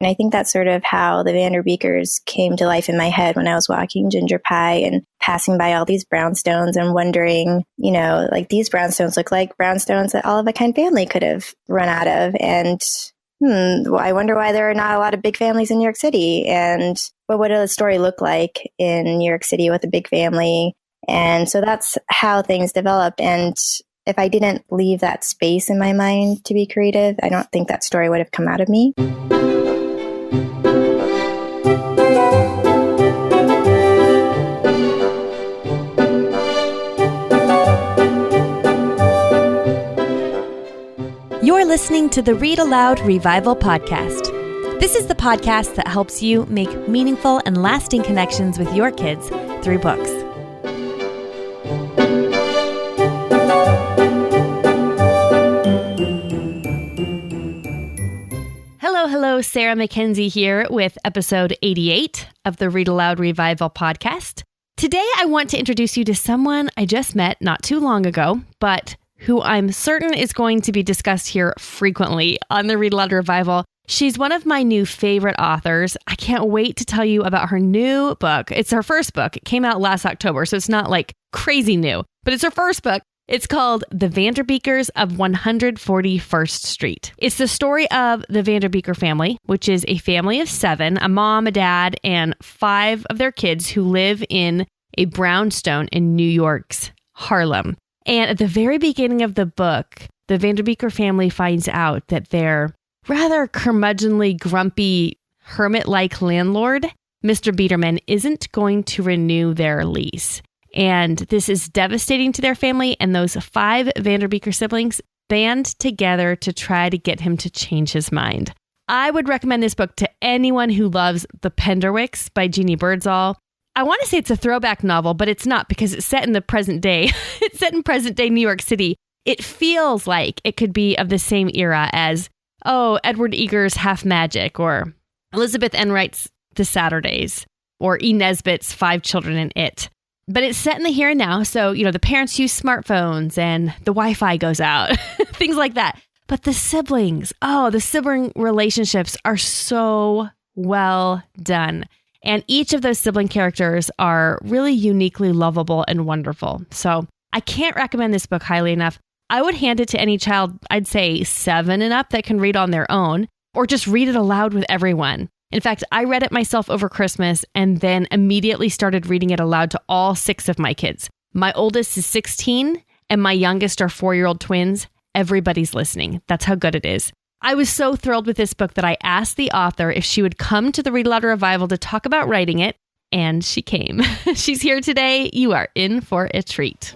And I think that's sort of how the Vanderbeekers came to life in my head when I was walking Ginger Pie and passing by all these brownstones and wondering, like these brownstones look like brownstones that All of a Kind family could have run out of. And I wonder why there are not a lot of big families in New York City. And what would a story look like in New York City with a big family? And so that's how things developed. And if I didn't leave that space in my mind to be creative, I don't think that story would have come out of me. You're listening to the Read-Aloud Revival podcast. This is the podcast that helps you make meaningful and lasting connections with your kids through books. Hello, Sarah McKenzie here with episode 88 of the Read-Aloud Revival podcast. Today, I want to introduce you to someone I just met not too long ago, but who I'm certain is going to be discussed here frequently on the Read-Aloud Revival. She's one of my new favorite authors. I can't wait to tell you about her new book. It's her first book. It came out last October, so it's not like crazy new, but it's her first book. It's called The Vanderbeekers of 141st Street. It's the story of the Vanderbeeker family, which is a family of 7, a mom, a dad, and 5 of their kids who live in a brownstone in New York's Harlem. And at the very beginning of the book, the Vanderbeeker family finds out that their rather curmudgeonly, grumpy, hermit-like landlord, Mr. Biederman, isn't going to renew their lease. And this is devastating to their family, and those 5 Vanderbeeker siblings band together to try to get him to change his mind. I would recommend this book to anyone who loves The Penderwicks by Jeannie Birdsall. I want to say it's a throwback novel, but it's not because it's set in the present day. It's set in present day New York City. It feels like it could be of the same era as, Edward Eger's Half Magic, or Elizabeth Enright's The Saturdays, or E. Nesbitt's 5 Children in It. But it's set in the here and now, so, the parents use smartphones and the Wi-Fi goes out, things like that. But the siblings, the sibling relationships are so well done. And each of those sibling characters are really uniquely lovable and wonderful. So I can't recommend this book highly enough. I would hand it to any child, I'd say 7 and up, that can read on their own, or just read it aloud with everyone. In fact, I read it myself over Christmas and then immediately started reading it aloud to all 6 of my kids. My oldest is 16 and my youngest are 4-year-old twins. Everybody's listening. That's how good it is. I was so thrilled with this book that I asked the author if she would come to the Read-Aloud Revival to talk about writing it, and she came. She's here today. You are in for a treat.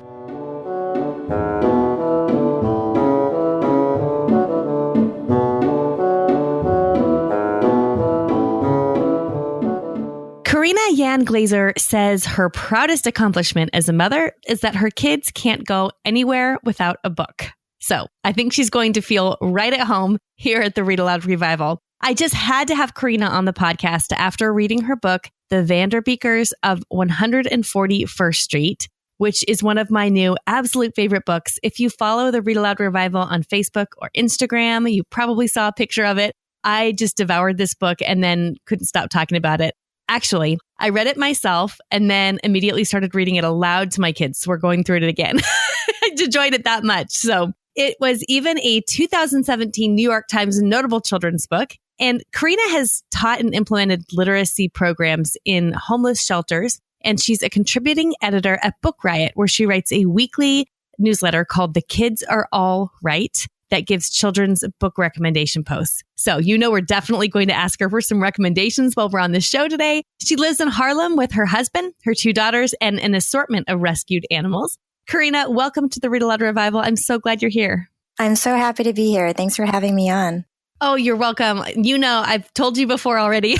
Karina Yan Glazer says her proudest accomplishment as a mother is that her kids can't go anywhere without a book. So I think she's going to feel right at home here at the Read-Aloud Revival. I just had to have Karina on the podcast after reading her book, The Vanderbeekers of 141st Street, which is one of my new absolute favorite books. If you follow the Read-Aloud Revival on Facebook or Instagram, you probably saw a picture of it. I just devoured this book and then couldn't stop talking about it. Actually, I read it myself and then immediately started reading it aloud to my kids. So we're going through it again. I enjoyed it that much. So it was even a 2017 New York Times notable children's book. And Karina has taught and implemented literacy programs in homeless shelters. And she's a contributing editor at Book Riot, where she writes a weekly newsletter called The Kids Are All Right that gives children's book recommendation posts. So, we're definitely going to ask her for some recommendations while we're on the show today. She lives in Harlem with her husband, her 2 daughters, and an assortment of rescued animals. Karina, welcome to the Read-Aloud Revival. I'm so glad you're here. I'm so happy to be here. Thanks for having me on. Oh, you're welcome. I've told you before already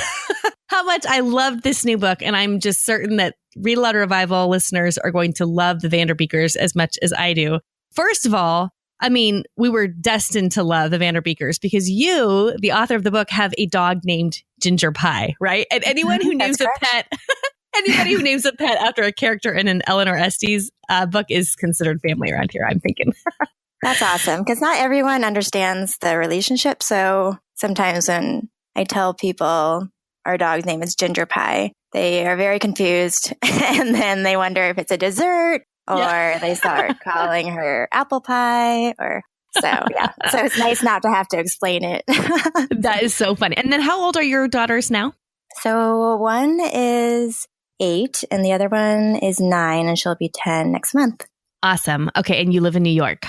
how much I loved this new book, and I'm just certain that Read-Aloud Revival listeners are going to love the Vanderbeekers as much as I do. First of all, we were destined to love the Vanderbeekers because you, the author of the book, have a dog named Ginger Pie, right? And anyone who names a pet, anybody who names a pet after a character in an Eleanor Estes book is considered family around here, I'm thinking. That's awesome because not everyone understands the relationship. So sometimes when I tell people our dog's name is Ginger Pie, they are very confused. And then they wonder if it's a dessert or they start calling her apple pie so it's nice not to have to explain it. That is so funny. And then how old are your daughters now? So one is 8 and the other one is 9 and she'll be 10 next month. Awesome. Okay. And you live in New York.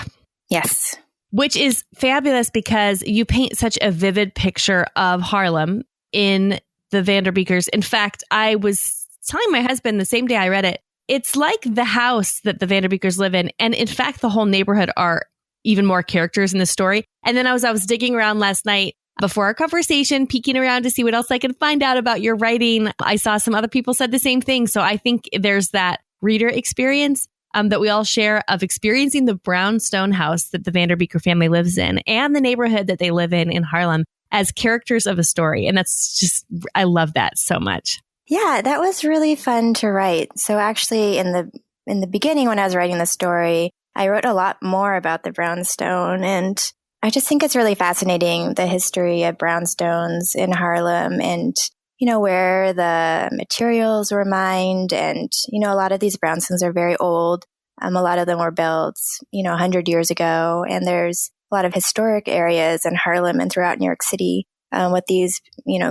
Yes. Which is fabulous because you paint such a vivid picture of Harlem in the Vanderbeekers. In fact, I was telling my husband the same day I read it, it's like the house that the Vanderbeekers live in. And in fact, the whole neighborhood are even more characters in the story. And then I was digging around last night before our conversation, peeking around to see what else I could find out about your writing. I saw some other people said the same thing. So I think there's that reader experience that we all share of experiencing the brownstone house that the Vanderbeeker family lives in and the neighborhood that they live in Harlem as characters of a story. And that's just, I love that so much. Yeah, that was really fun to write. So actually in the beginning when I was writing the story, I wrote a lot more about the brownstone, and I just think it's really fascinating, the history of brownstones in Harlem and, where the materials were mined. And, a lot of these brownstones are very old. A lot of them were built, 100 years ago. And there's a lot of historic areas in Harlem and throughout New York City with these,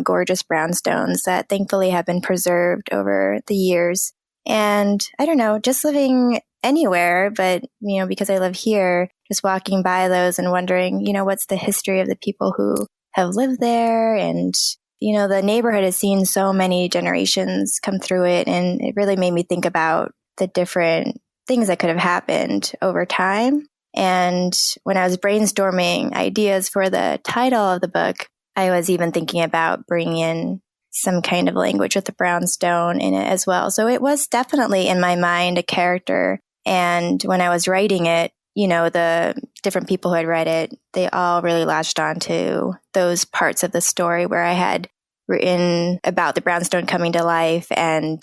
gorgeous brownstones that thankfully have been preserved over the years. And I don't know, just living anywhere, but, because I live here, just walking by those and wondering, what's the history of the people who have lived there. And, the neighborhood has seen so many generations come through it. And it really made me think about the different things that could have happened over time. And when I was brainstorming ideas for the title of the book, I was even thinking about bringing in some kind of language with the brownstone in it as well. So it was definitely in my mind a character. And when I was writing it, the different people who had read it, they all really latched on to those parts of the story where I had written about the brownstone coming to life. And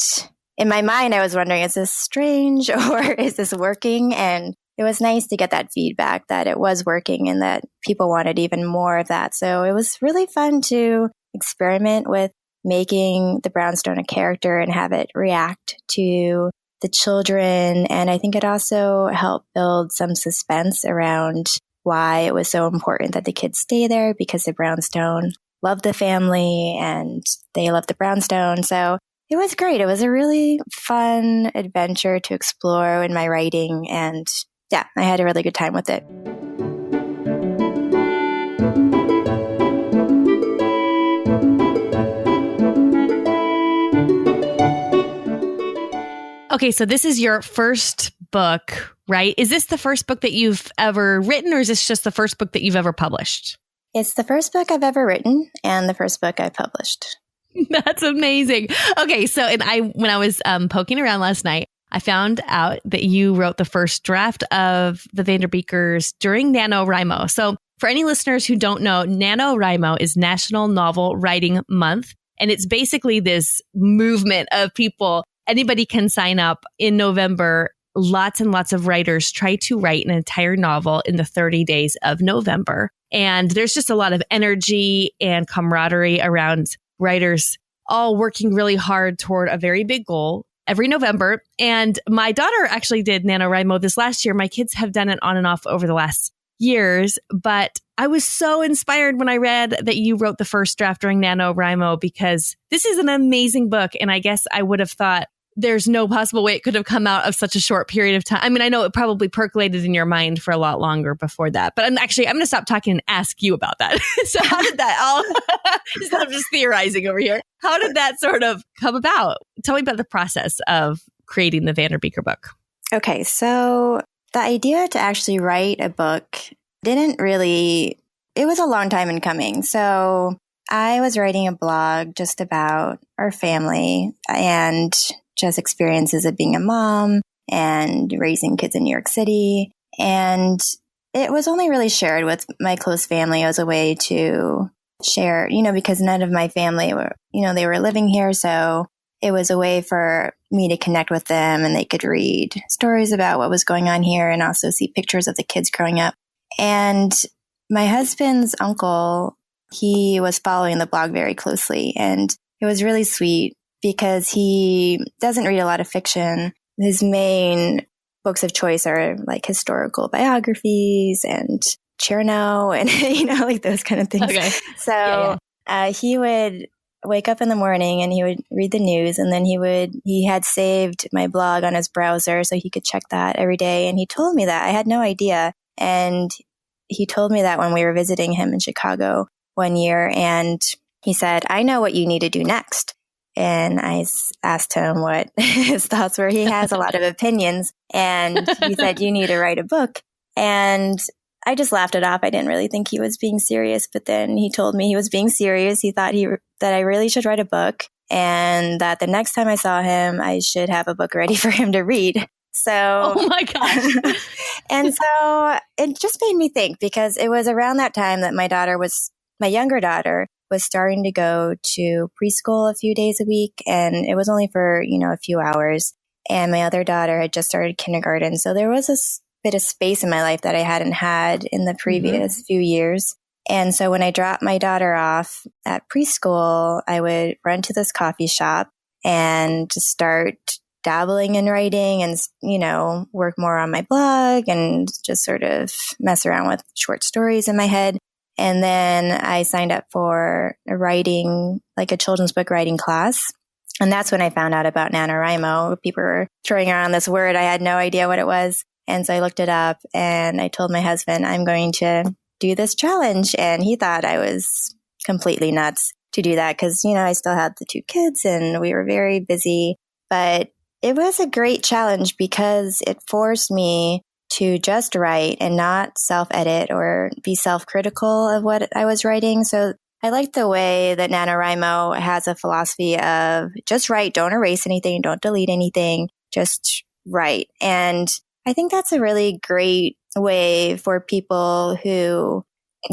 in my mind, I was wondering, is this strange or is this working? And it was nice to get that feedback that it was working and that people wanted even more of that. So it was really fun to experiment with making the brownstone a character and have it react to the children. And I think it also helped build some suspense around why it was so important that the kids stay there, because the brownstone loved the family and they loved the brownstone. So it was great. It was a really fun adventure to explore in my writing. And yeah, I had a really good time with it. Okay, so this is your first book, right? Is this the first book that you've ever written, or is this just the first book that you've ever published? It's the first book I've ever written and the first book I published. That's amazing. Okay, so when I was poking around last night, I found out that you wrote the first draft of the Vanderbeekers during NaNoWriMo. So for any listeners who don't know, NaNoWriMo is National Novel Writing Month. And it's basically this movement of people. Anybody can sign up in November. Lots and lots of writers try to write an entire novel in the 30 days of November. And there's just a lot of energy and camaraderie around writers all working really hard toward a very big goal every November. And my daughter actually did NaNoWriMo this last year. My kids have done it on and off over the last years, but I was so inspired when I read that you wrote the first draft during NaNoWriMo, because this is an amazing book. And I guess I would have thought there's no possible way it could have come out of such a short period of time. I mean, I know it probably percolated in your mind for a lot longer before that, but I'm going to stop talking and ask you about that. So how did that all, instead of just theorizing over here, how did that sort of come about? Tell me about the process of creating the Vanderbeeker book. Okay, so the idea to actually write a book it was a long time in coming. So I was writing a blog just about our family and just experiences of being a mom and raising kids in New York City. And it was only really shared with my close family as a way to share, because none of my family were, they were living here. So it was a way for me to connect with them, and they could read stories about what was going on here and also see pictures of the kids growing up. And my husband's uncle he was following the blog very closely. And it was really sweet because he doesn't read a lot of fiction. His main books of choice are like historical biographies and Chernow and, like those kind of things. Okay. So he would wake up in the morning and he would read the news, and then he had saved my blog on his browser so he could check that every day. And he told me that. I had no idea. And he told me that when we were visiting him in Chicago one year, and he said, I know what you need to do next. And I asked him what his thoughts were. He has a lot of opinions, and he said, you need to write a book. And I just laughed it off. I didn't really think he was being serious, but then he told me he was being serious. He thought that I really should write a book, and that the next time I saw him, I should have a book ready for him to read. So, oh my gosh. And so it just made me think, because it was around that time that my younger daughter was starting to go to preschool a few days a week, and it was only for, a few hours. And my other daughter had just started kindergarten. So there was this bit of space in my life that I hadn't had in the previous few years. And so when I dropped my daughter off at preschool, I would run to this coffee shop and just start dabbling in writing and, work more on my blog and just sort of mess around with short stories in my head. And then I signed up for a children's book writing class. And that's when I found out about NaNoWriMo. People were throwing around this word. I had no idea what it was. And so I looked it up and I told my husband, I'm going to do this challenge. And he thought I was completely nuts to do that because, I still had the 2 kids and we were very busy. But it was a great challenge because it forced me to just write and not self-edit or be self-critical of what I was writing. So I like the way that NaNoWriMo has a philosophy of just write, don't erase anything, don't delete anything, just write. And I think that's a really great way for people who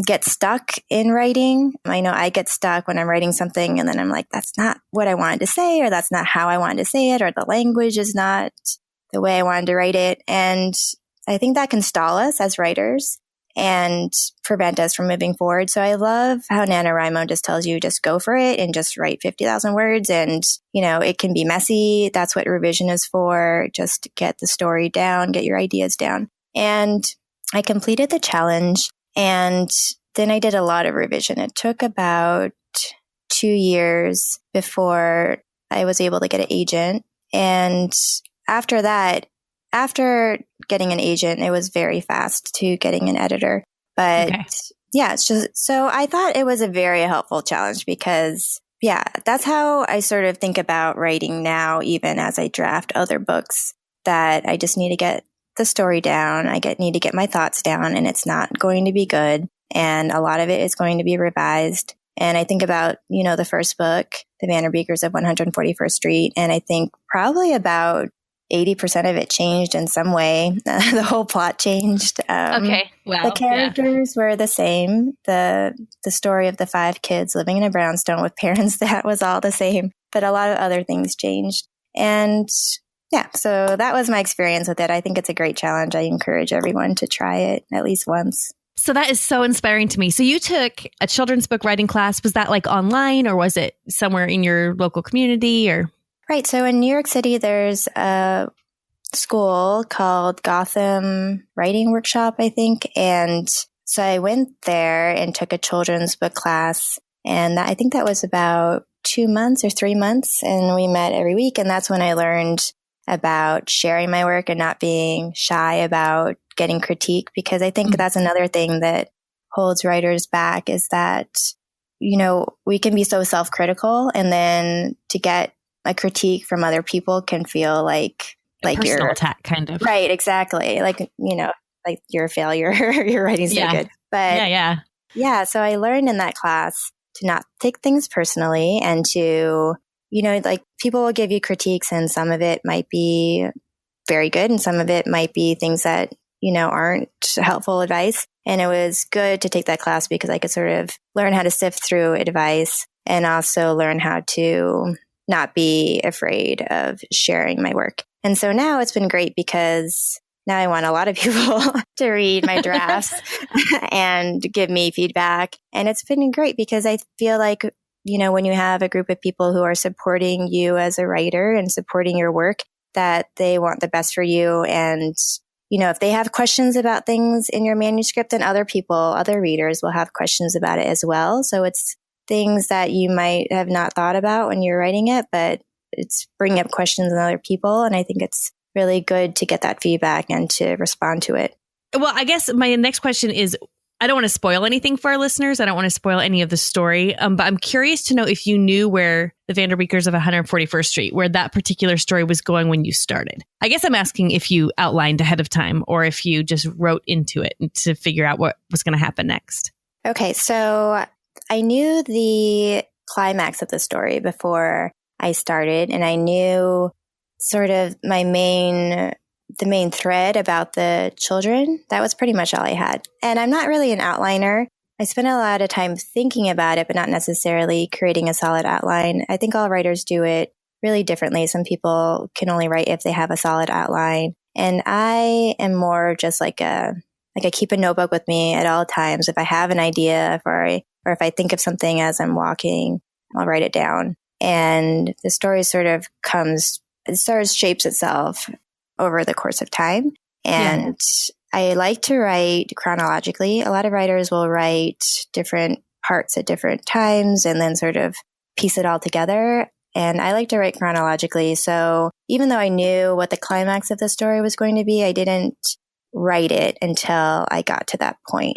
get stuck in writing. I know I get stuck when I'm writing something and then I'm like, that's not what I wanted to say, or that's not how I wanted to say it, or the language is not the way I wanted to write it. And I think that can stall us as writers and prevent us from moving forward. So I love how NaNoWriMo just tells you, just go for it and just write 50,000 words. And, it can be messy. That's what revision is for. Just get the story down, get your ideas down. And I completed the challenge, and then I did a lot of revision. It took about 2 years before I was able to get an agent. And after that, after getting an agent, it was very fast to getting an editor. But yeah, it's just, so I thought it was a very helpful challenge because, that's how I sort of think about writing now, even as I draft other books, that I just need to get the story down. Need to get my thoughts down, and it's not going to be good. And a lot of it is going to be revised. And I think about, the first book, The Vanderbeekers of 141st Street, and I think probably about 80% of it changed in some way. The whole plot changed. Okay. Wow. The characters were the same. The story of the 5 kids living in a brownstone with parents, that was all the same. But a lot of other things changed. And so that was my experience with it. I think it's a great challenge. I encourage everyone to try it at least once. So that is so inspiring to me. So you took a children's book writing class. Was that like online, or was it somewhere in your local community, or? Right. So in New York City, there's a school called Gotham Writing Workshop, I think. And so I went there and took a children's book class. And I think that was about 2 months or 3 months. And we met every week. And that's when I learned about sharing my work and not being shy about getting critique. Because I think that's another thing that holds writers back, is that, we can be so self-critical, and then to get a critique from other people can feel like personal attack, kind of. Right, exactly. Like you're a failure. Your writing's no good. But so I learned in that class to not take things personally, and to, people will give you critiques, and some of it might be very good, and some of it might be things that, aren't helpful advice. And it was good to take that class because I could sort of learn how to sift through advice, and also learn how to not be afraid of sharing my work. And so now it's been great because now I want a lot of people to read my drafts and give me feedback. And it's been great because I feel like, when you have a group of people who are supporting you as a writer and supporting your work, that they want the best for you. And, if they have questions about things in your manuscript, then other readers will have questions about it as well. So it's things that you might have not thought about when you're writing it, but it's bringing up questions in other people. And I think it's really good to get that feedback and to respond to it. Well, I guess my next question is, I don't want to spoil anything for our listeners. I don't want to spoil any of the story, but I'm curious to know if you knew where the Vanderbeekers of 141st Street, where that particular story was going when you started. I guess I'm asking if you outlined ahead of time or if you just wrote into it to figure out what was going to happen next. Okay, so I knew the climax of the story before I started, and I knew sort of the main thread about the children. That was pretty much all I had. And I'm not really an outliner. I spent a lot of time thinking about it, but not necessarily creating a solid outline. I think all writers do it really differently. Some people can only write if they have a solid outline. And I am more just like I keep a notebook with me at all times. If I have an idea or if I think of something as I'm walking, I'll write it down. And the story sort of shapes itself over the course of time. And I like to write chronologically. A lot of writers will write different parts at different times and then sort of piece it all together. And I like to write chronologically. So even though I knew what the climax of the story was going to be, I didn't write it until I got to that point.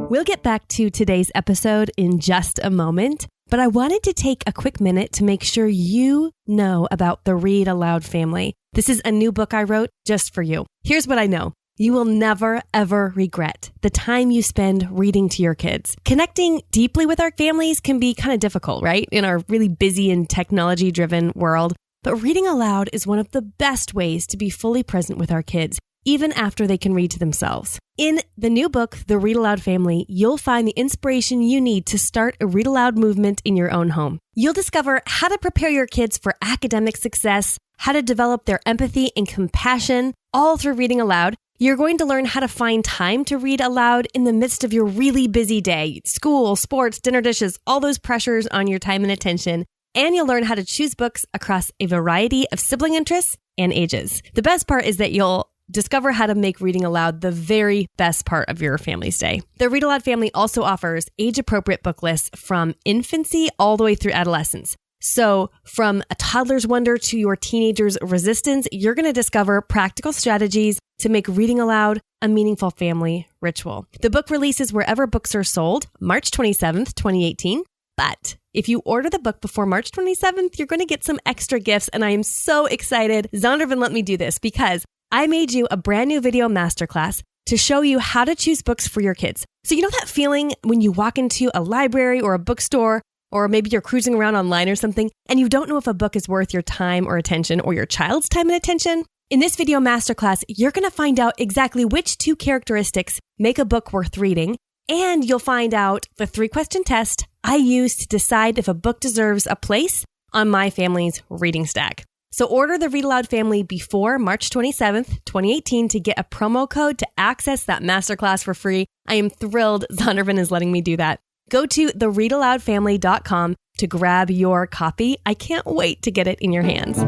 We'll get back to today's episode in just a moment, but I wanted to take a quick minute to make sure you know about the Read-Aloud family. This is a new book I wrote just for you. Here's what I know. You will never, ever regret the time you spend reading to your kids. Connecting deeply with our families can be kind of difficult, right? In our really busy and technology-driven world. But reading aloud is one of the best ways to be fully present with our kids, even after they can read to themselves. In the new book, The Read-Aloud Family, you'll find the inspiration you need to start a read-aloud movement in your own home. You'll discover how to prepare your kids for academic success, how to develop their empathy and compassion, all through reading aloud. You're going to learn how to find time to read aloud in the midst of your really busy day. School, sports, dinner dishes, all those pressures on your time and attention. And you'll learn how to choose books across a variety of sibling interests and ages. The best part is that you'll discover how to make reading aloud the very best part of your family's day. The Read-Aloud family also offers age-appropriate book lists from infancy all the way through adolescence. So from a toddler's wonder to your teenager's resistance, you're going to discover practical strategies to make reading aloud a meaningful family ritual. The book releases wherever books are sold, March 27th, 2018. But if you order the book before March 27th, you're going to get some extra gifts. And I am so excited. Zondervan let me do this because I made you a brand new video masterclass to show you how to choose books for your kids. So you know that feeling when you walk into a library or a bookstore, or maybe you're cruising around online or something, and you don't know if a book is worth your time or attention or your child's time and attention? In this video masterclass, you're going to find out exactly which 2 characteristics make a book worth reading, and you'll find out the 3-question test I use to decide if a book deserves a place on my family's reading stack. So order the Read-Aloud family before March 27th, 2018 to get a promo code to access that masterclass for free. I am thrilled Zondervan is letting me do that. Go to thereadaloudfamily.com to grab your copy. I can't wait to get it in your hands.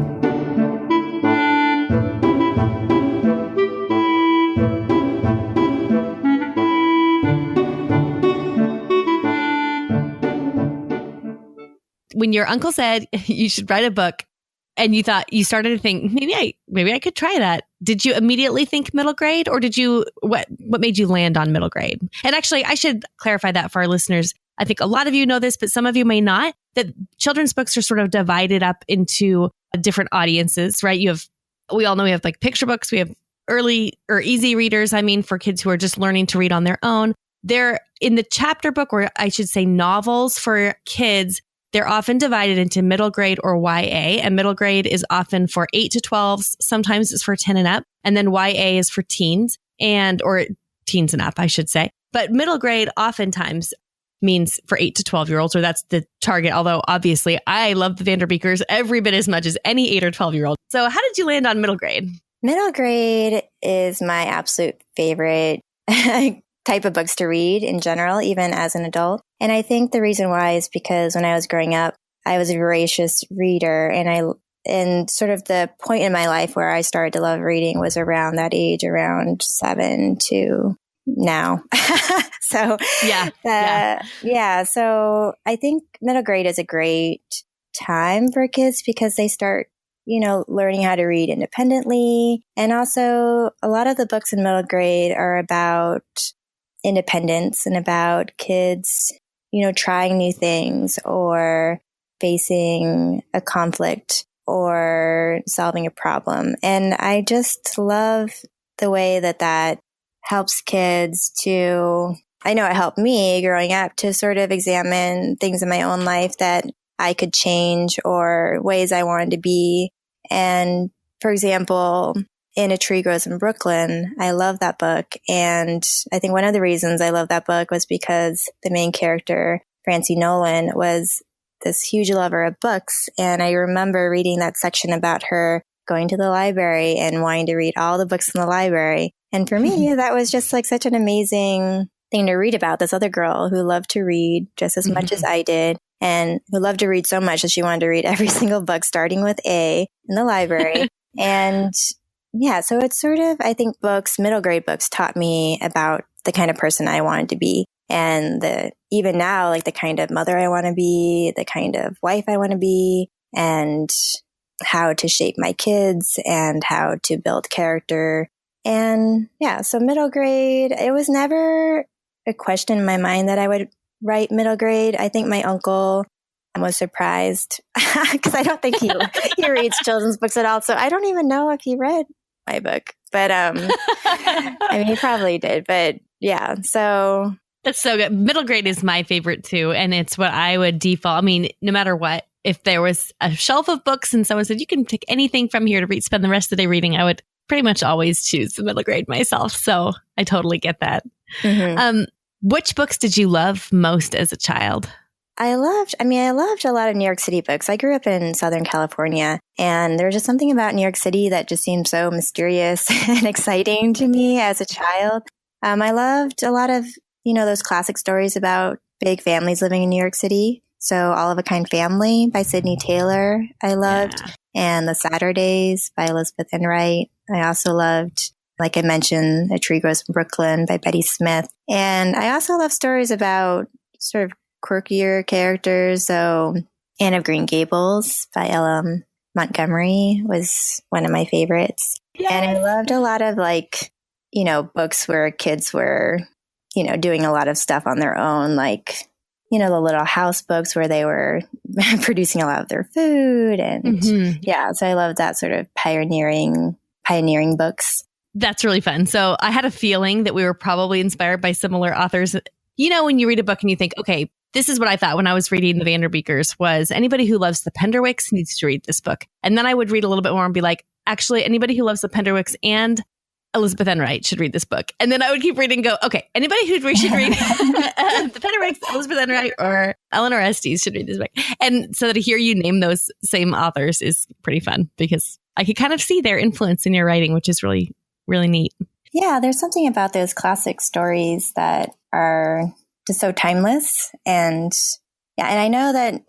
When your uncle said you should write a book, and you started to think, maybe I could try that. Did you immediately think middle grade, or what made you land on middle grade? And actually, I should clarify that for our listeners. I think a lot of you know this, but some of you may not, that children's books are sort of divided up into different audiences, right? We all know we have like picture books. We have early or easy readers. I mean, for kids who are just learning to read on their own. They're in the chapter book, or I should say novels for kids. They're often divided into middle grade or YA, and middle grade is often for 8 to 12s. Sometimes it's for 10 and up. And then YA is for teens or teens and up, I should say. But middle grade oftentimes means for 8 to 12-year-olds, or that's the target. Although obviously I love the Vanderbeekers every bit as much as any 8 or 12-year-old. So how did you land on middle grade? Middle grade is my absolute favorite type of books to read in general, even as an adult. And I think the reason why is because when I was growing up, I was a voracious reader, and sort of the point in my life where I started to love reading was around that age, around 7 to now. So so I think middle grade is a great time for kids because they start, learning how to read independently. And also a lot of the books in middle grade are about independence and about kids, trying new things or facing a conflict or solving a problem. And I just love the way that helps kids to, I know it helped me growing up to sort of examine things in my own life that I could change or ways I wanted to be. And for example, In A Tree Grows in Brooklyn, I love that book. And I think one of the reasons I love that book was because the main character, Francie Nolan, was this huge lover of books. And I remember reading that section about her going to the library and wanting to read all the books in the library. And for me, that was just like such an amazing thing to read about this other girl who loved to read just as much as I did and who loved to read so much that she wanted to read every single book starting with A in the library. And yeah, so it's sort of, I think middle grade books taught me about the kind of person I wanted to be. And even now, like the kind of mother I want to be, the kind of wife I want to be, and how to shape my kids and how to build character. And yeah, so middle grade, it was never a question in my mind that I would write middle grade. I think my uncle was surprised because I don't think he reads children's books at all. So I don't even know if he read my book, but I mean, he probably did. But yeah, so that's so good. Middle grade is my favorite too, and it's what I would default. I mean, no matter what, if there was a shelf of books and someone said you can pick anything from here to read, spend the rest of the day reading, I would pretty much always choose the middle grade myself. So I totally get that. Which books did you love most as a child? I loved a lot of New York City books. I grew up in Southern California, and there was just something about New York City that just seemed so mysterious and exciting to me as a child. I loved a lot of, those classic stories about big families living in New York City. So All of a Kind Family by Sydney Taylor, I loved. Yeah. And The Saturdays by Elizabeth Enright. I also loved, like I mentioned, A Tree Grows in Brooklyn by Betty Smith. And I also love stories about sort of quirkier characters. So Anne of Green Gables by L.M. Montgomery was one of my favorites. Yes. And I loved a lot of books where kids were, doing a lot of stuff on their own, like, the Little House books where they were producing a lot of their food. And yeah, so I love that sort of pioneering books. That's really fun. So I had a feeling that we were probably inspired by similar authors. When you read a book and you think, okay, this is what I thought when I was reading the Vanderbeekers was anybody who loves the Penderwicks needs to read this book. And then I would read a little bit more and be like, actually, anybody who loves the Penderwicks and Elizabeth Enright should read this book. And then I would keep reading and go, okay, anybody who should read the Penderwicks, Elizabeth Enright, or Eleanor Estes should read this book. And so to hear you name those same authors is pretty fun because I could kind of see their influence in your writing, which is really, really neat. Yeah, there's something about those classic stories that are just so timeless. And yeah, and I know that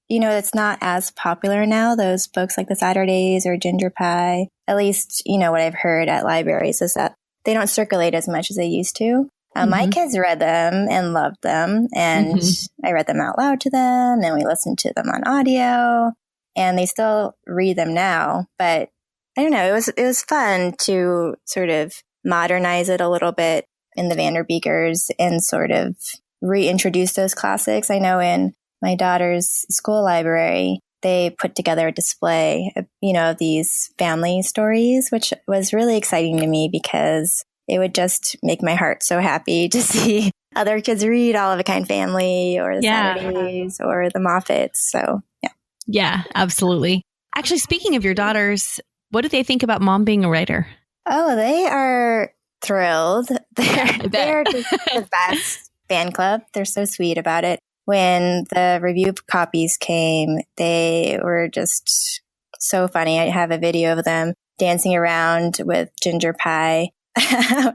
it's not as popular now, those books like The Saturdays or Ginger Pie. At least, what I've heard at libraries is that they don't circulate as much as they used to. My kids read them and loved them, and I read them out loud to them, and we listened to them on audio, and they still read them now. But I don't know, it was fun to sort of modernize it a little bit in the Vanderbeekers and sort of reintroduce those classics. I know in my daughter's school library, they put together a display of these family stories, which was really exciting to me because it would just make my heart so happy to see other kids read All of a Kind Family or The Saturdays or the Moffats. So, yeah. Yeah, absolutely. Actually, speaking of your daughters, what do they think about mom being a writer? Oh, they are thrilled. They're just the best. fan club. They're so sweet about it. When the review copies came, they were just so funny. I have a video of them dancing around with ginger pie,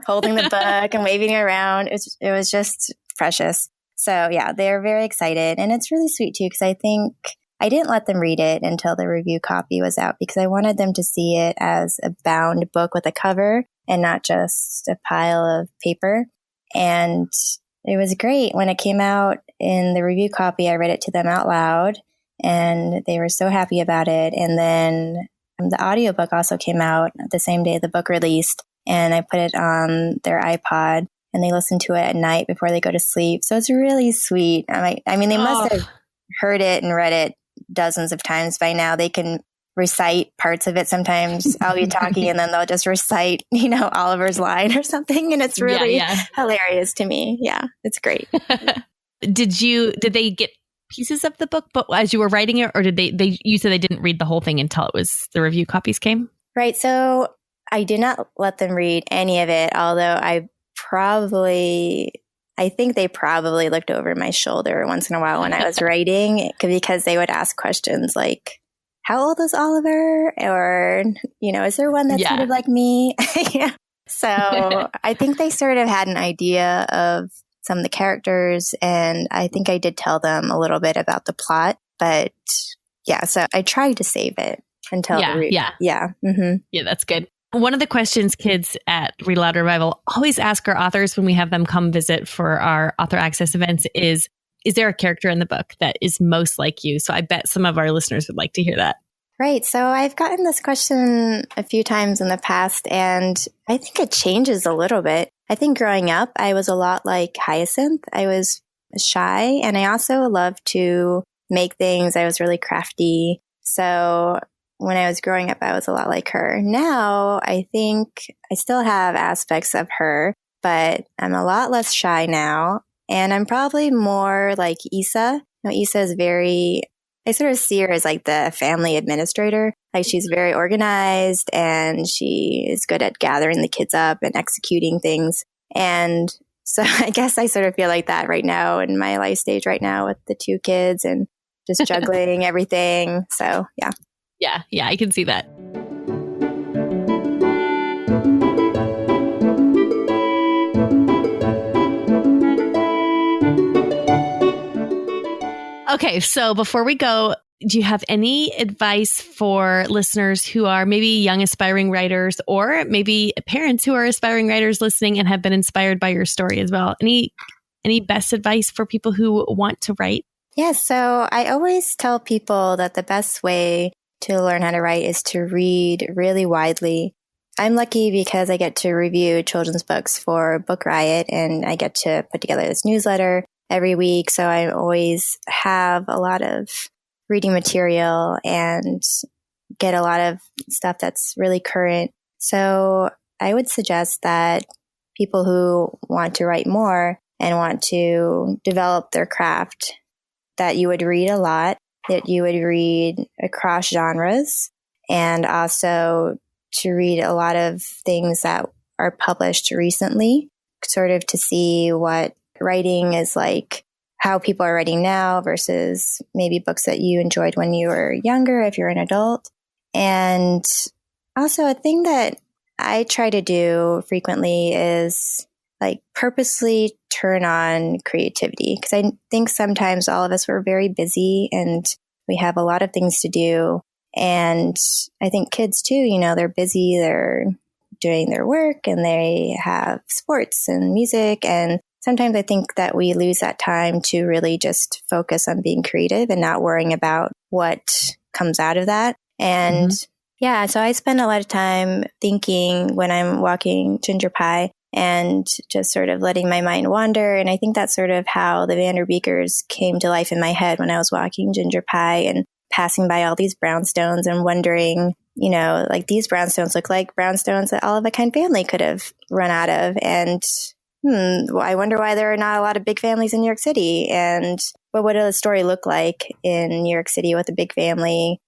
holding the book and waving it around. It was just precious. So yeah, they're very excited. And it's really sweet too, because I think I didn't let them read it until the review copy was out, because I wanted them to see it as a bound book with a cover and not just a pile of paper. And it was great. When it came out in the review copy, I read it to them out loud and they were so happy about it. And then the audiobook also came out the same day the book released, and I put it on their iPod and they listen to it at night before they go to sleep. So it's really sweet. I mean, they must have heard it and read it dozens of times by now. They can recite parts of it. Sometimes I'll be talking and then they'll just recite, Oliver's line or something. And it's really hilarious to me. Yeah, it's great. Did they get pieces of the book but as you were writing it, or you said they didn't read the whole thing until it was the review copies came? Right. So I did not let them read any of it, although I think they probably looked over my shoulder once in a while when I was writing, because they would ask questions like, how old is Oliver? Or, is there one that's sort of like me? Yeah. So I think they sort of had an idea of some of the characters, and I think I did tell them a little bit about the plot, but yeah, so I tried to save it until Yeah, that's good. One of the questions kids at Read-Aloud Revival always ask our authors when we have them come visit for our author access events is there a character in the book that is most like you? So I bet some of our listeners would like to hear that. Right. So I've gotten this question a few times in the past, and I think it changes a little bit. I think growing up, I was a lot like Hyacinth. I was shy, and I also loved to make things. I was really crafty. So when I was growing up, I was a lot like her. Now, I think I still have aspects of her, but I'm a lot less shy now. And I'm probably more like Issa. Issa is I sort of see her as like the family administrator. Like, she's very organized and she is good at gathering the kids up and executing things. And so I guess I sort of feel like that right now in my life stage right now with the 2 kids and just juggling everything. So yeah. Yeah, I can see that. Okay, so before we go, do you have any advice for listeners who are maybe young aspiring writers, or maybe parents who are aspiring writers listening and have been inspired by your story as well? Any best advice for people who want to write? Yeah, so I always tell people that the best way to learn how to write is to read really widely. I'm lucky because I get to review children's books for Book Riot, and I get to put together this newsletter every week. So I always have a lot of reading material and get a lot of stuff that's really current. So I would suggest that people who want to write more and want to develop their craft, that you would read a lot, that you would read across genres, and also to read a lot of things that are published recently, sort of to see what writing is like, how people are writing now versus maybe books that you enjoyed when you were younger, if you're an adult. And also a thing that I try to do frequently is like purposely turn on creativity, because I think sometimes all of us were very busy and we have a lot of things to do. And I think kids too, they're busy, they're doing their work and they have sports and music. And sometimes I think that we lose that time to really just focus on being creative and not worrying about what comes out of that. And yeah, so I spend a lot of time thinking when I'm walking Ginger Pie and just sort of letting my mind wander. And I think that's sort of how the Vanderbeekers came to life in my head when I was walking Ginger Pie and passing by all these brownstones and wondering, like, these brownstones look like brownstones that all of a kind family could have run out of. And I wonder why there are not a lot of big families in New York City. And what would a story look like in New York City with a big family?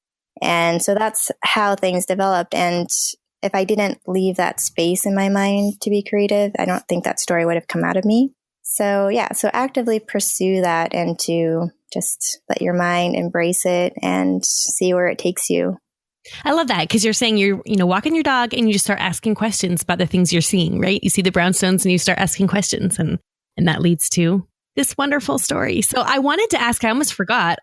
And so that's how things developed. And if I didn't leave that space in my mind to be creative, I don't think that story would have come out of me. So actively pursue that and to just let your mind embrace it and see where it takes you. I love that because you're saying you're, walking your dog and you just start asking questions about the things you're seeing, right? You see the brownstones and you start asking questions and that leads to this wonderful story. So I wanted to ask, I almost forgot,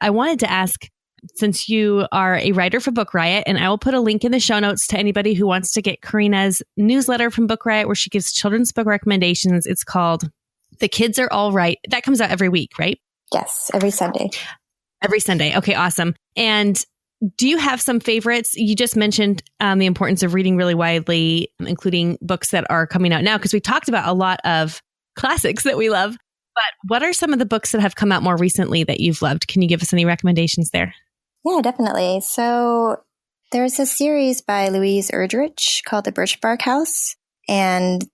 since you are a writer for Book Riot, and I will put a link in the show notes to anybody who wants to get Karina's newsletter from Book Riot where she gives children's book recommendations. It's called The Kids Are All Right. That comes out every week, right? Yes, every Sunday. Every Sunday. Okay, awesome. And do you have some favorites? You just mentioned the importance of reading really widely, including books that are coming out now, because we talked about a lot of classics that we love. But what are some of the books that have come out more recently that you've loved? Can you give us any recommendations there? Yeah, definitely. So there's a series by Louise Erdrich called The Birch Bark House. And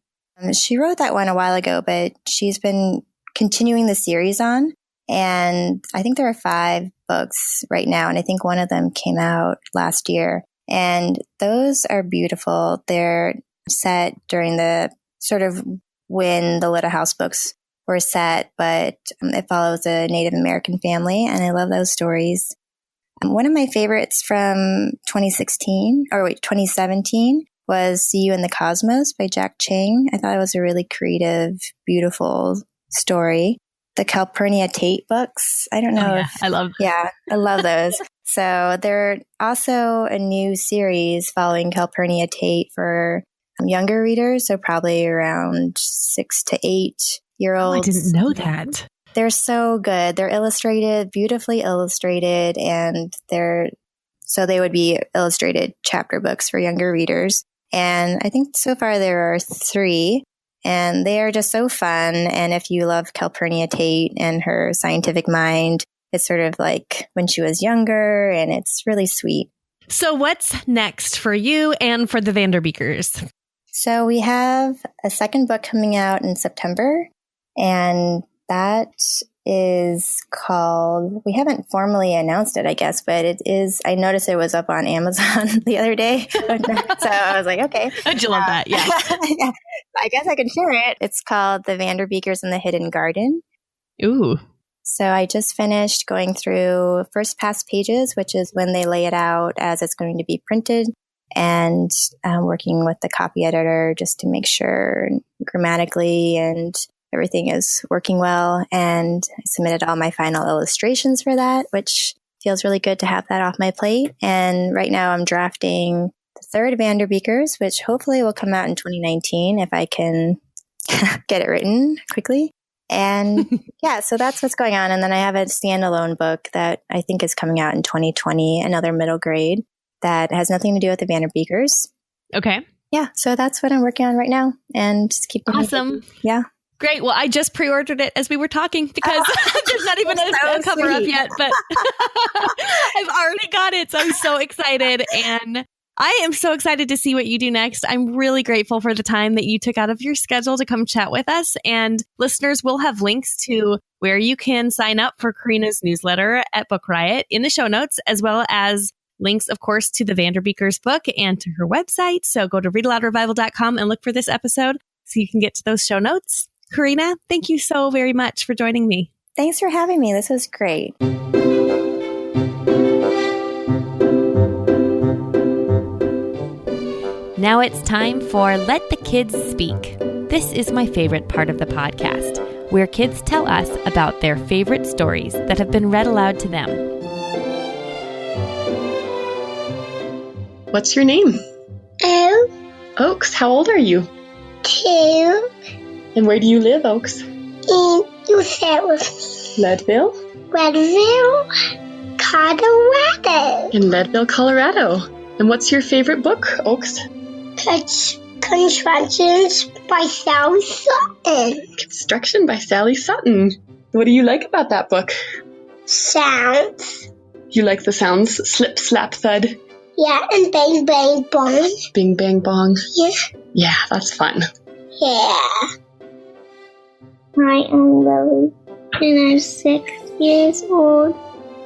she wrote that one a while ago, but she's been continuing the series on. And I think there are 5 books right now. And I think one of them came out last year. And those are beautiful. They're set during the sort of when the Little House books were set, but it follows a Native American family. And I love those stories. One of my favorites from 2017 was See You in the Cosmos by Jack Chang. I thought it was a really creative, beautiful story. The Calpurnia Tate books. I don't know. I love those. So they're also a new series following Calpurnia Tate for younger readers. So probably around 6 to 8-year-olds. Oh, I didn't know that. They're so good. They're illustrated, beautifully illustrated, and they would be illustrated chapter books for younger readers. And I think so far there are 3, and they are just so fun. And if you love Calpurnia Tate and her scientific mind, it's sort of like when she was younger, and it's really sweet. So what's next for you and for the Vanderbeekers? So we have a second book coming out in September, and that is called, we haven't formally announced it, I guess, but it is, I noticed it was up on Amazon the other day. So I was like, okay. How'd you love that? Yeah. Yeah. I guess I can share it. It's called The Vanderbeekers and the Hidden Garden. Ooh. So I just finished going through first pass pages, which is when they lay it out as it's going to be printed, and working with the copy editor just to make sure grammatically and everything is working well. And I submitted all my final illustrations for that, which feels really good to have that off my plate. And right now I'm drafting the third Vanderbeekers, which hopefully will come out in 2019 if I can get it written quickly. And yeah, so that's what's going on. And then I have a standalone book that I think is coming out in 2020, another middle grade that has nothing to do with the Vanderbeekers. Okay. Yeah, so that's what I'm working on right now. And just keep awesome. Yeah. Great. Well, I just pre-ordered it as we were talking because there's not even a cover up yet, but I've already got it. So I'm so excited. And I am so excited to see what you do next. I'm really grateful for the time that you took out of your schedule to come chat with us. And listeners will have links to where you can sign up for Karina's newsletter at Book Riot in the show notes, as well as links, of course, to the Vanderbeekers book and to her website. So go to readaloudrevival.com and look for this episode so you can get to those show notes. Karina, thank you so very much for joining me. Thanks for having me. This was great. Now it's time for Let the Kids Speak. This is my favorite part of the podcast, where kids tell us about their favorite stories that have been read aloud to them. What's your name? Oaks. How old are you? 2. And where do you live, Oaks? You said Leadville? Leadville, Colorado. In Leadville, Colorado. And what's your favorite book, Oaks? Constructions by Sally Sutton. Construction by Sally Sutton. What do you like about that book? Sounds. You like the sounds? Slip, slap, thud? Yeah, and bang, bang, bong. Bing, bang, bong? Yeah. Yeah, that's fun. Yeah. I am Lily, and I'm 6 years old,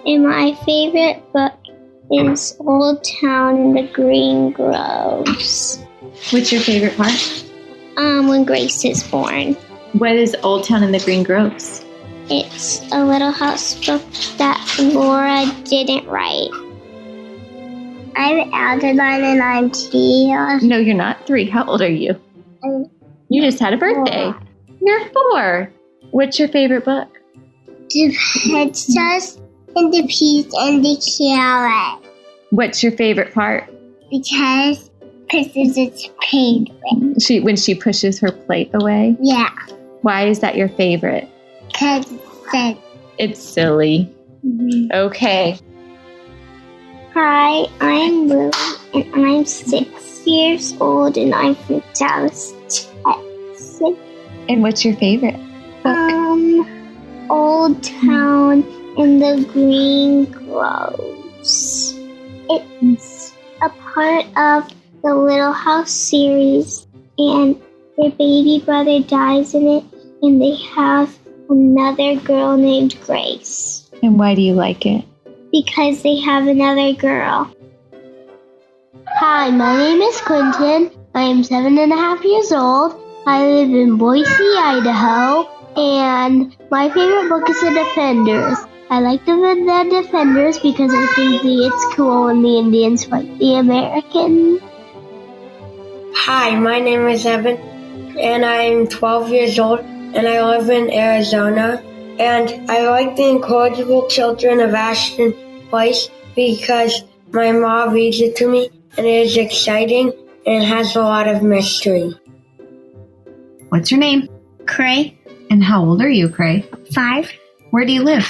and my favorite book is Old Town in the Green Groves. What's your favorite part? When Grace is born. What is Old Town in the Green Groves? It's a Little House book that Laura didn't write. I'm Algernon and I'm 3. No, you're not 3. How old are you? You just had a birthday. 4. You're 4. What's your favorite book? The Princess and the Peas and the Carrot. What's your favorite part? Because Princess is penguin. When she pushes her plate away? Yeah. Why is that your favorite? Because it's silly. Mm-hmm. Okay. Hi, I'm Lily, and I'm 6 years old, and I'm from Dallas, Texas. And what's your favorite book? Old Town in the Green Groves. It's a part of the Little House series, and their baby brother dies in it, and they have another girl named Grace. And why do you like it? Because they have another girl. Hi, my name is Quentin. I am 7.5 years old. I live in Boise, Idaho. And my favorite book is The Defenders. I like The Defenders because I think it's cool when the Indians fight the Americans. Hi, my name is Evan, and I'm 12 years old, and I live in Arizona. And I like The Incorrigible Children of Ashton Place because my mom reads it to me, and it is exciting, and it has a lot of mystery. What's your name? Cray. And how old are you, Cray? 5. Where do you live?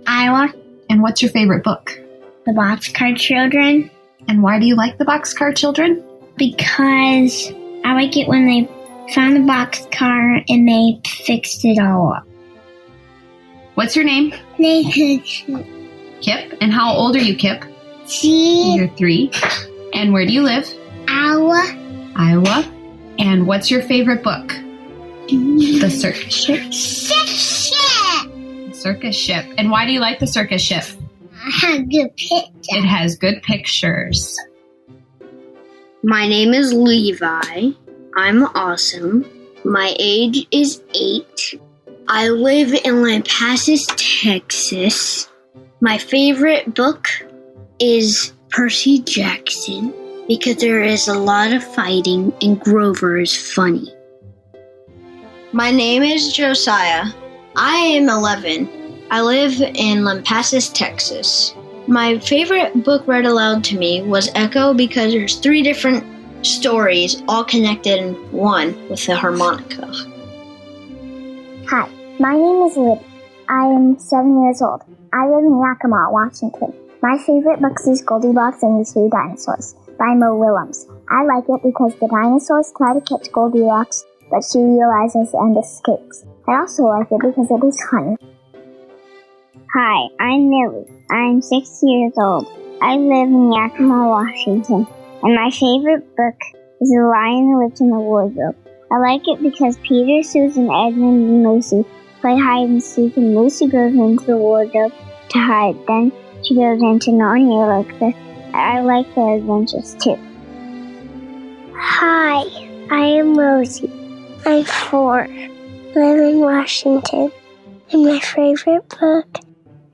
Iowa. And what's your favorite book? The Boxcar Children. And why do you like the Boxcar Children? Because I like it when they found the boxcar and they fixed it all up. What's your name? Nathan. Kip. And how old are you, Kip? 3. You're 3. And where do you live? Iowa. Iowa. And what's your favorite book? The Circus Ship. Circus Ship. And why do you like the Circus Ship? I have good pictures. It has good pictures. My name is Levi. I'm awesome. My age is 8. I live in Lampasas, Texas. My favorite book is Percy Jackson because there is a lot of fighting and Grover is funny. My name is Josiah. I am 11. I live in Lampasas, Texas. My favorite book read aloud to me was Echo because there's 3 different stories all connected in one with the harmonica. Hi, my name is Lib. I am 7 years old. I live in Yakima, Washington. My favorite book is Goldilocks and the 3 Dinosaurs by Mo Willems. I like it because the dinosaurs try to catch Goldilocks, but she realizes and escapes. I also like it because it is funny. Hi, I'm Millie. I'm 6 years old. I live in Yakima, Washington. And my favorite book is The Lion, the Witch, and the Wardrobe. I like it because Peter, Susan, Edmund, and Lucy play hide and seek, and Lucy goes into the wardrobe to hide. Then she goes into Narnia like this. I like their adventures too. Hi, I am Rosie. I'm 4. I live in Washington. And my favorite book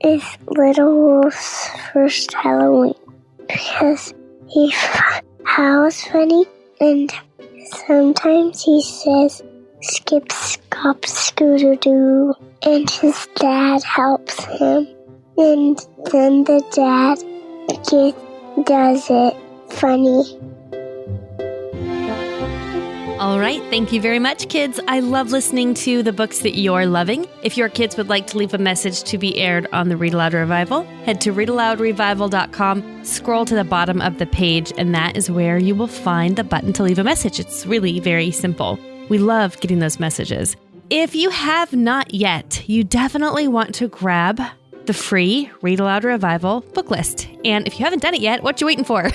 is Little Wolf's First Halloween because Hal's funny, and sometimes he says skip, scop, scooter-doo, and his dad helps him, and then the dad does it funny. All right. Thank you very much, kids. I love listening to the books that you're loving. If your kids would like to leave a message to be aired on the Read Aloud Revival, head to readaloudrevival.com, scroll to the bottom of the page, and that is where you will find the button to leave a message. It's really very simple. We love getting those messages. If you have not yet, you definitely want to grab the free Read Aloud Revival book list. And if you haven't done it yet, what you waiting for?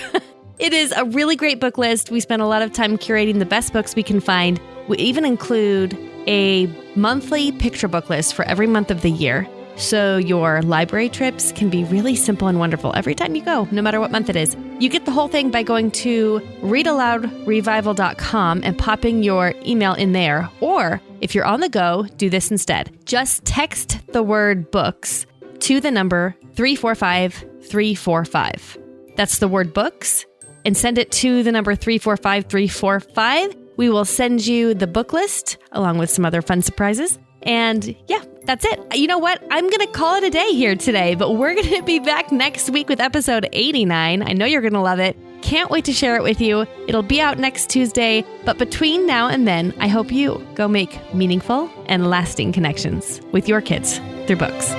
It is a really great book list. We spend a lot of time curating the best books we can find. We even include a monthly picture book list for every month of the year. So your library trips can be really simple and wonderful every time you go, no matter what month it is. You get the whole thing by going to readaloudrevival.com and popping your email in there. Or if you're on the go, do this instead. Just text the word books to the number 345345. That's the word books, and send it to the number 345345. We will send you the book list along with some other fun surprises. And yeah, that's it. You know what? I'm going to call it a day here today, but we're going to be back next week with episode 89. I know you're going to love it. Can't wait to share it with you. It'll be out next Tuesday. But between now and then, I hope you go make meaningful and lasting connections with your kids through books.